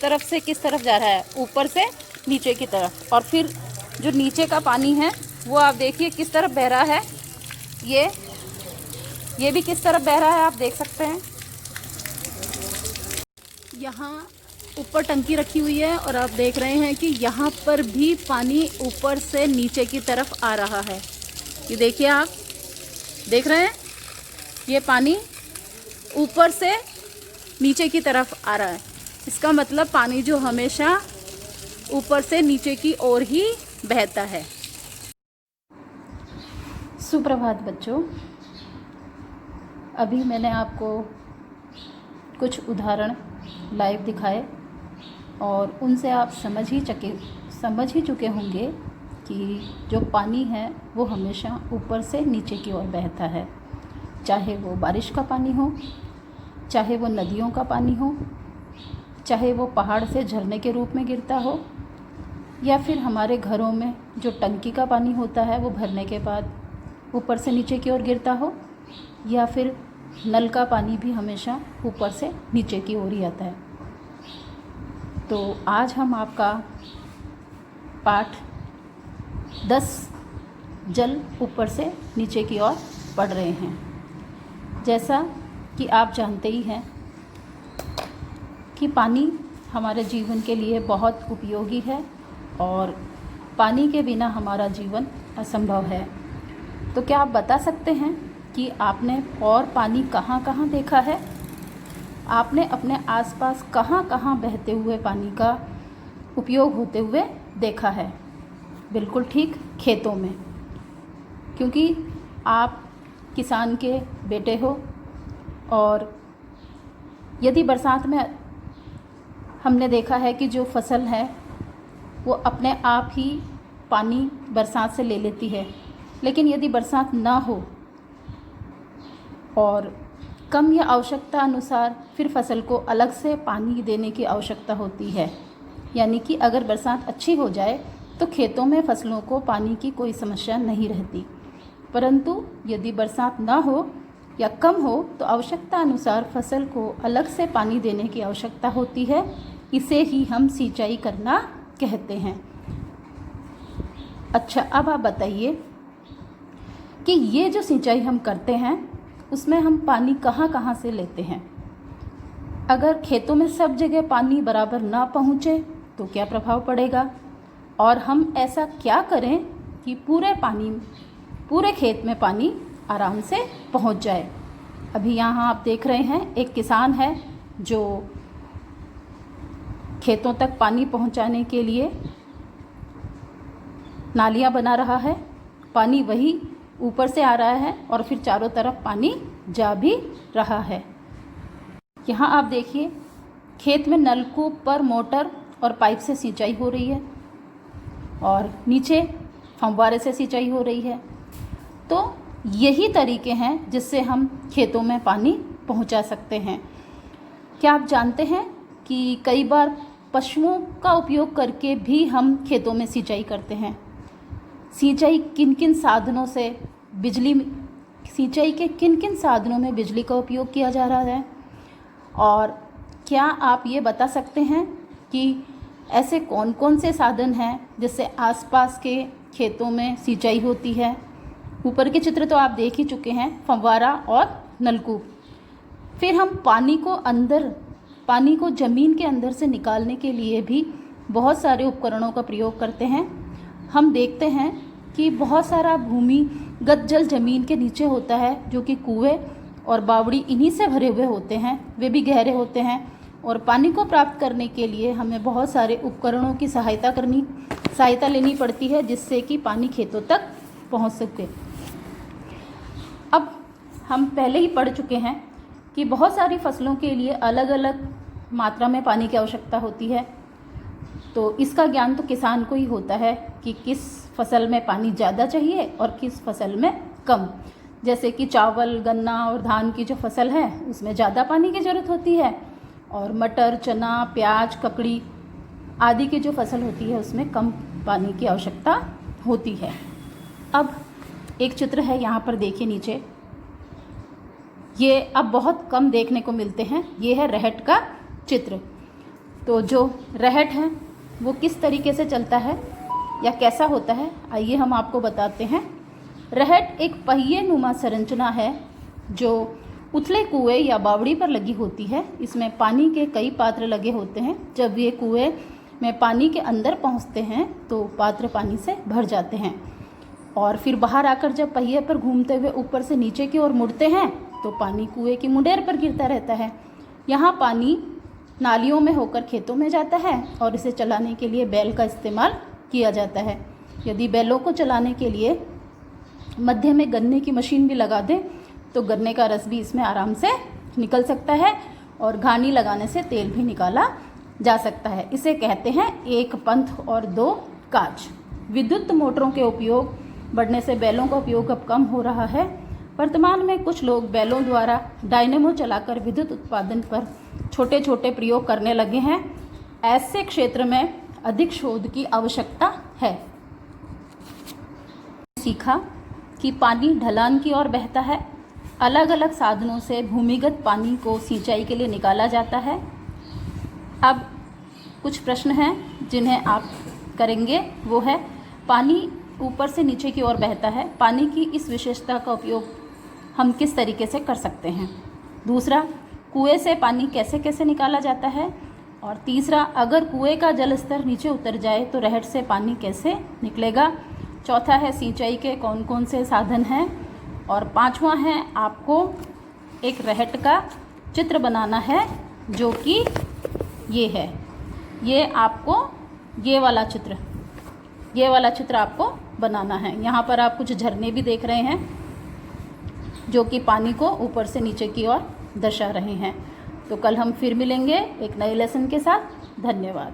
तरफ से किस तरफ जा रहा है, ऊपर से नीचे की तरफ। और फिर जो नीचे का पानी है वो आप देखिए किस तरफ बह रहा है, ये भी किस तरफ बह रहा है आप देख सकते हैं। यहाँ ऊपर टंकी रखी हुई है और आप देख रहे हैं कि यहाँ पर भी पानी ऊपर से नीचे की तरफ आ रहा है। ये देखिए, आप देख रहे हैं, ये पानी ऊपर से नीचे की तरफ आ रहा है। इसका मतलब पानी जो हमेशा ऊपर से नीचे की ओर ही बहता है। सुप्रभात बच्चों, अभी मैंने आपको कुछ उदाहरण लाइव दिखाए और उनसे आप समझ ही चुके होंगे कि जो पानी है वो हमेशा ऊपर से नीचे की ओर बहता है। चाहे वो बारिश का पानी हो, चाहे वो नदियों का पानी हो, चाहे वो पहाड़ से झरने के रूप में गिरता हो, या फिर हमारे घरों में जो टंकी का पानी होता है वो भरने के बाद ऊपर से नीचे की ओर गिरता हो, या फिर नल का पानी भी हमेशा ऊपर से नीचे की ओर ही आता है। तो आज हम आपका पाठ 10 जल ऊपर से नीचे की ओर पढ़ रहे हैं। जैसा कि आप जानते ही हैं कि पानी हमारे जीवन के लिए बहुत उपयोगी है और पानी के बिना हमारा जीवन असंभव है। तो क्या आप बता सकते हैं कि आपने और पानी कहाँ कहाँ देखा है? आपने अपने आसपास कहाँ कहाँ बहते हुए पानी का उपयोग होते हुए देखा है? बिल्कुल ठीक, खेतों में, क्योंकि आप किसान के बेटे हो और यदि बरसात में हमने देखा है कि जो फसल है वो अपने आप ही पानी बरसात से ले लेती है। लेकिन यदि बरसात ना हो और कम या आवश्यकता अनुसार फिर फसल को अलग से पानी देने की आवश्यकता होती है। यानी कि अगर बरसात अच्छी हो जाए तो खेतों में फसलों को पानी की कोई समस्या नहीं रहती, परंतु यदि बरसात ना हो या कम हो तो आवश्यकता अनुसार फसल को अलग से पानी देने की आवश्यकता होती है। इसे ही हम सिंचाई करना कहते हैं। अच्छा, अब आप बताइए कि ये जो सिंचाई हम करते हैं उसमें हम पानी कहाँ कहाँ से लेते हैं? अगर खेतों में सब जगह पानी बराबर ना पहुँचे तो क्या प्रभाव पड़ेगा? और हम ऐसा क्या करें कि पूरे खेत में पानी आराम से पहुँच जाए? अभी यहाँ आप देख रहे हैं एक किसान है जो खेतों तक पानी पहुँचाने के लिए नालियाँ बना रहा है। पानी वही ऊपर से आ रहा है और फिर चारों तरफ पानी जा भी रहा है। यहाँ आप देखिए, खेत में नलकूप पर मोटर और पाइप से सिंचाई हो रही है और नीचे फव्वारे से सिंचाई हो रही है। तो यही तरीके हैं जिससे हम खेतों में पानी पहुंचा सकते हैं। क्या आप जानते हैं कि कई बार पशुओं का उपयोग करके भी हम खेतों में सिंचाई करते हैं? सिंचाई के किन किन साधनों में बिजली का उपयोग किया जा रहा है? और क्या आप ये बता सकते हैं कि ऐसे कौन कौन से साधन हैं जिससे आसपास के खेतों में सिंचाई होती है? ऊपर के चित्र तो आप देख ही चुके हैं, फव्वारा और नलकूप। फिर हम पानी को ज़मीन के अंदर से निकालने के लिए भी बहुत सारे उपकरणों का प्रयोग करते हैं। हम देखते हैं कि बहुत सारा भूमिगत जल ज़मीन के नीचे होता है, जो कि कुएं और बावड़ी इन्हीं से भरे हुए होते हैं। वे भी गहरे होते हैं और पानी को प्राप्त करने के लिए हमें बहुत सारे उपकरणों की सहायता लेनी पड़ती है, जिससे कि पानी खेतों तक पहुंच सके। अब हम पहले ही पढ़ चुके हैं कि बहुत सारी फसलों के लिए अलग अलग मात्रा में पानी की आवश्यकता होती है। तो इसका ज्ञान तो किसान को ही होता है कि किस फसल में पानी ज़्यादा चाहिए और किस फसल में कम। जैसे कि चावल, गन्ना और धान की जो फसल है उसमें ज़्यादा पानी की ज़रूरत होती है, और मटर, चना, प्याज, ककड़ी आदि की जो फसल होती है उसमें कम पानी की आवश्यकता होती है। अब एक चित्र है, यहाँ पर देखिए नीचे, ये अब बहुत कम देखने को मिलते हैं। ये है रहट का चित्र। तो जो रहट है वो किस तरीके से चलता है या कैसा होता है, आइए हम आपको बताते हैं। रहट एक पहिए नुमा संरचना है जो उथले कुएं या बावड़ी पर लगी होती है। इसमें पानी के कई पात्र लगे होते हैं। जब ये कुएं में पानी के अंदर पहुंचते हैं तो पात्र पानी से भर जाते हैं और फिर बाहर आकर जब पहिए पर घूमते हुए ऊपर से नीचे की ओर मुड़ते हैं तो पानी कुएं की मुंडेर पर गिरता रहता है। यहाँ पानी नालियों में होकर खेतों में जाता है और इसे चलाने के लिए बैल का इस्तेमाल किया जाता है। यदि बैलों को चलाने के लिए मध्य में गन्ने की मशीन भी लगा दें तो गन्ने का रस भी इसमें आराम से निकल सकता है और घानी लगाने से तेल भी निकाला जा सकता है। इसे कहते हैं एक पंथ और दो काज। विद्युत मोटरों के उपयोग बढ़ने से बैलों का उपयोग अब कम हो रहा है। वर्तमान में कुछ लोग बैलों द्वारा डायनेमो चलाकर विद्युत उत्पादन पर छोटे छोटे प्रयोग करने लगे हैं। ऐसे क्षेत्र में अधिक शोध की आवश्यकता है। सीखा कि पानी ढलान की ओर बहता है। अलग अलग साधनों से भूमिगत पानी को सिंचाई के लिए निकाला जाता है। अब कुछ प्रश्न हैं जिन्हें आप करेंगे, वो है पानी ऊपर से नीचे की ओर बहता है, पानी की इस विशेषता का उपयोग हम किस तरीके से कर सकते हैं। दूसरा, कुएं से पानी कैसे कैसे निकाला जाता है। और तीसरा, अगर कुएं का जल स्तर नीचे उतर जाए तो रहट से पानी कैसे निकलेगा। चौथा है सिंचाई के कौन कौन से साधन हैं। और पांचवा है आपको एक रहट का चित्र बनाना है जो कि ये है। ये आपको ये वाला चित्र आपको बनाना है। यहाँ पर आप कुछ झरने भी देख रहे हैं जो कि पानी को ऊपर से नीचे की ओर दर्शा रहे हैं। तो कल हम फिर मिलेंगे एक नए लेसन के साथ। धन्यवाद।